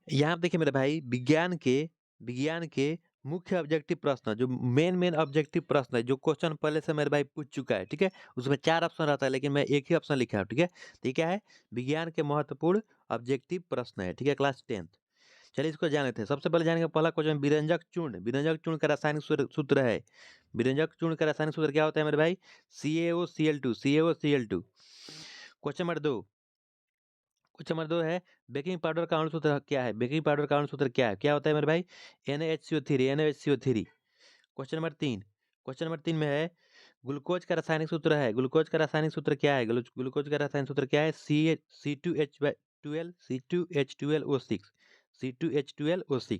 यहाँ पे देखिए मेरे भाई, विज्ञान के मुख्य ऑब्जेक्टिव प्रश्न, जो मेन ऑब्जेक्टिव प्रश्न है, जो क्वेश्चन पहले से मेरे भाई पूछ चुका है, ठीक है? उसमें 4 ऑप्शन रहता है, लेकिन मैं एक ही ऑप्शन लिखा हूँ, ठीक है? तो ये क्या है? विज्ञान के महत्वपूर्ण ऑब्जेक्टिव प्रश्न है, ठीक है? Class 10th। चलिए इसको जान लेते हैं। सबसे पहले जानेंगे पहला क्वेश्चन, विरंजक चूर्ण। विरंजक चूर्ण का रासायनिक सूत्र है। विरंजक चूर्ण का रासायनिक सूत्र क्या होता है मेरे भाई? CaOCl2, CaOCl2। Question number 2, question number 2 है, बेकिंग पाउडर का अणु सूत्र क्या है? बेकिंग पाउडर का अणु सूत्र क्या है? क्या होता है मेरे भाई? NaHCO3, NaHCO3। Question number 3, question number 3 में है, ग्लूकोज का रासायनिक सूत्र है। ग्लूकोज का रासायनिक सूत्र क्या है? ग्लूकोज का रासायनिक सूत्र क्या है? C2H12, C2H12O6, C2H12O6।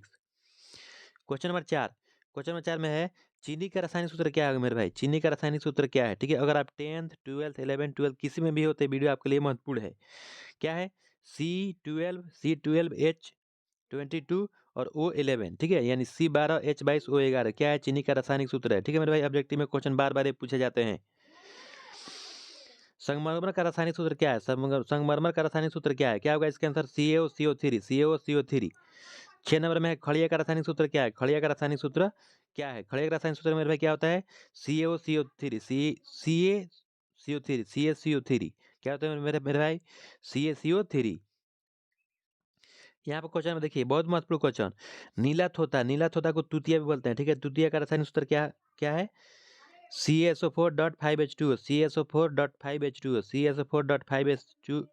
Question number 4, question number 4 में है, चीनी का रासायनिक सूत्र क्या है मेरे भाई? चीनी का रासायनिक सूत्र क्या है? ठीक है, अगर आप 10th 12th 11th 12th किसी में भी होते, वीडियो आपके लिए महत्वपूर्ण है। क्या है? C12H22 और O11, ठीक है, यानी C12H22O11 क्या है? चीनी का रासायनिक सूत्र है। ठीक है मेरे भाई, ऑब्जेक्टिव में क्वेश्चन बार बार ये पूछे जाते हैं। संगमरमर का रासायनिक सूत्र क्या है? संगमरमर का रासायनिक सूत्र क्या है? क्या होगा इसके आंसर? CaOCO3, CaOCO3। 6 नंबर में है, खड़िया का रासायनिक सूत्र क्या है? खड़िया का रासायनिक सूत्र क्या है? खड़िया का रासायनिक सूत्र मेरे भाई क्या होता है? CaCO3, CaCO3, CaCO3। क्या होता है मेरे मेरे भाई? CaCO3। यहाँ पर क्वेश्चन में देखिए, बहुत महत्वपूर्ण क्वेश्चन, नीला थोथा, नीला थोथा को तुतिया भी बोलते हैं, ठीक है? तुतिया का रासायनिक सूत्र क्या क्या है? CaSO4.5H2O, CaSO4.5H2O, CaSO4.5H2,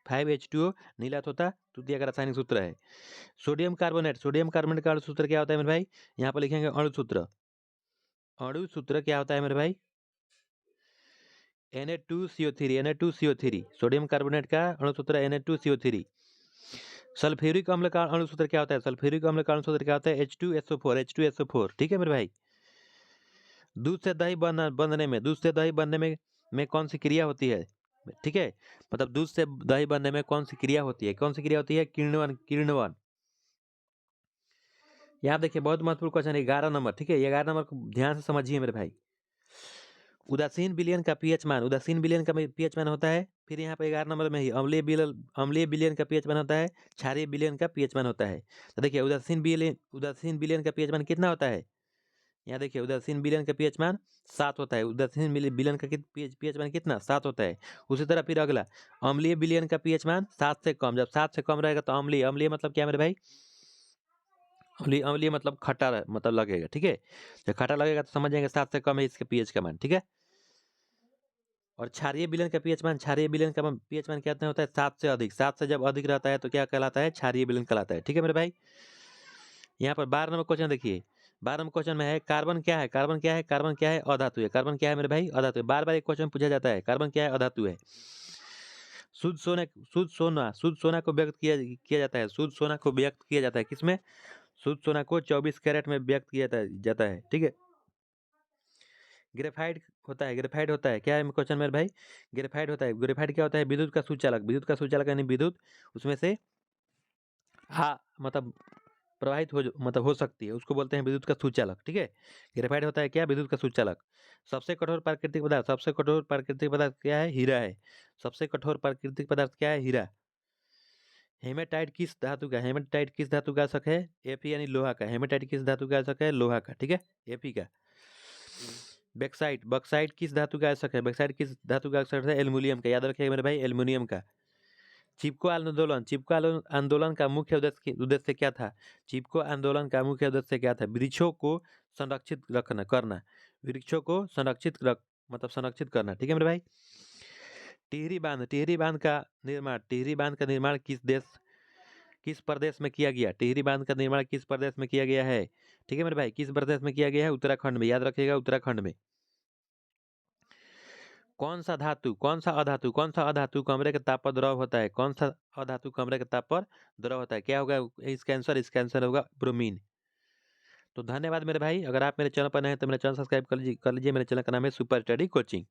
5H2O नीला थोथा तुतिया का रासायनिक सूत्र है। सोडियम कार्बोनेट, सोडियम कार्बोनेट का अणु सूत्र क्या होता है मेरे भाई? यहाँ पर लिखेंगे अणु सूत्र। अणु सूत्र क्या होता है मेरे भाई? Na2CO3, Na2CO3। सोडियम कार्बोनेट का अणु सूत्र Na2CO3। सल्फ्यूरिक अम्ल का अणु सूत्र क्या होता है? सल्फ्यूरिक अम्ल का अणु सूत्र क्या होता है? H2SO4, H2SO4। ठीक है मेरे भाई। दूध से दही बनने में, दूध से दही बनने में कौन सी क्रिया होती है? ठीक है, मतलब दूध से दही बनने में कौन सी क्रिया होती है? कौन सी क्रिया होती है? किण्वन, किण्वन। यहाँ देखिए, बहुत महत्वपूर्ण क्वेश्चन है, 11 नंबर, ठीक है? 11 नंबर को ध्यान से समझिए मेरे भाई। उदासीन विलयन का पीएच मान, उदासीन विलयन का पीएच मान होता है। फिर यहाँ पे 11 नंबर में ही अम्लीय विलयन का पीएच मान होता है। क्षारीय विलयन का पीएच मान होता है। तो देखिए, उदासीन विलयन का पीएच मान कितना होता है? यहाँ देखिए, उदासीन विलयन का पीएच मान 7 होता है। उदासीन विलयन का पीएच मान कितना? 7 होता है। उसी तरह फिर अगला, अम्लीय विलयन का पीएच मान 7 से कम। जब 7 से कम रहेगा तो अम्लीय, अम्लीय मतलब क्या मेरे भाई? अम्लीय, अम्लीय मतलब खट्टा मतलब लगेगा, ठीक है? जब खट्टा लगेगा तो समझ जाएंगे 7 से कम है इसके पीएच का मान, ठीक है? और क्षारीय विलयन का पीएच मान, क्षारीय विलयन का पीएच मान क्या होता है? 7 से अधिक। 7 से जब अधिक रहता है तो क्या कहलाता है? क्षारीय विलयन कहलाता है। ठीक है मेरे भाई। यहाँ पर 12 नंबर क्वेश्चन देखिए, 12 नंबर क्वेश्चन में है, कार्बन क्या है? कार्बन क्या है? कार्बन क्या है? अधातु है। कार्बन क्या है मेरे भाई? अधातु है। बार बार एक क्वेश्चन पूछा जाता है, कार्बन क्या है? अधातु है। शुद्ध सोना को व्यक्त किया जाता है, शुद्ध सोना को व्यक्त किया जाता है किसमें? शुद्ध सोना को 24 कैरेट में व्यक्त किया जाता है, ठीक है? ग्रेफाइट होता है, ग्रेफाइट होता है क्या है क्वेश्चन मेरे भाई? ग्रेफाइट होता है। ग्रेफाइट क्या होता है? विद्युत का सुचालक, विद्युत का सुचालक यानी विद्युत उसमें से मतलब प्रवाहित मतलब हो सकती है, उसको बोलते हैं विद्युत का सुचालक, ठीक है? ग्रेफाइट होता है क्या? विद्युत का सुचालक। सबसे कठोर प्राकृतिक पदार्थ, सबसे कठोर प्राकृतिक पदार्थ क्या है? हीरा है। सबसे कठोर प्राकृतिक पदार्थ क्या है? हीरा। हेमेटाइट किस धातु का? हेमेटाइट किस धातु का आवश्यक है? Fe यानी लोहा का। हेमेटाइट किस धातु का आवश्यक है? लोहा का, ठीक है? Fe का। बैक्साइट, बक्साइट किस धातु का आवश्यक है? बैक्साइट किस धातु का आवश्यक है? एल्युमिनियम का। याद रखिएगा मेरे भाई, एल्युमिनियम का। चिपको आंदोलन, चिपको आंदोलन का मुख्य उद्देश्य क्या था? चिपको आंदोलन का मुख्य उद्देश्य क्या था? वृक्षों को संरक्षित करना। वृक्षों को मतलब संरक्षित करना, ठीक है मेरे भाई। टिहरी बांध, टिहरी बांध का निर्माण, टिहरी बांध का निर्माण किस प्रदेश में किया गया? टिहरी बांध का निर्माण किस प्रदेश में किया गया है? ठीक है मेरे भाई, किस प्रदेश में किया गया है? उत्तराखंड में। याद रखिएगा, उत्तराखंड में। कौन सा धातु, कौन सा अधातु, कौन सा अधातु कमरे के ताप पर द्रव होता है? कौन सा अधातु कमरे के ताप पर द्रव होता है? क्या होगा इसका आंसर होगा ब्रोमीन। तो धन्यवाद मेरे भाई। अगर आप मेरे चैनल पर नए हैं तो मेरे चैनल सब्सक्राइब कर लीजिए। मेरे चैनल का नाम है सुपर स्टडी कोचिंग।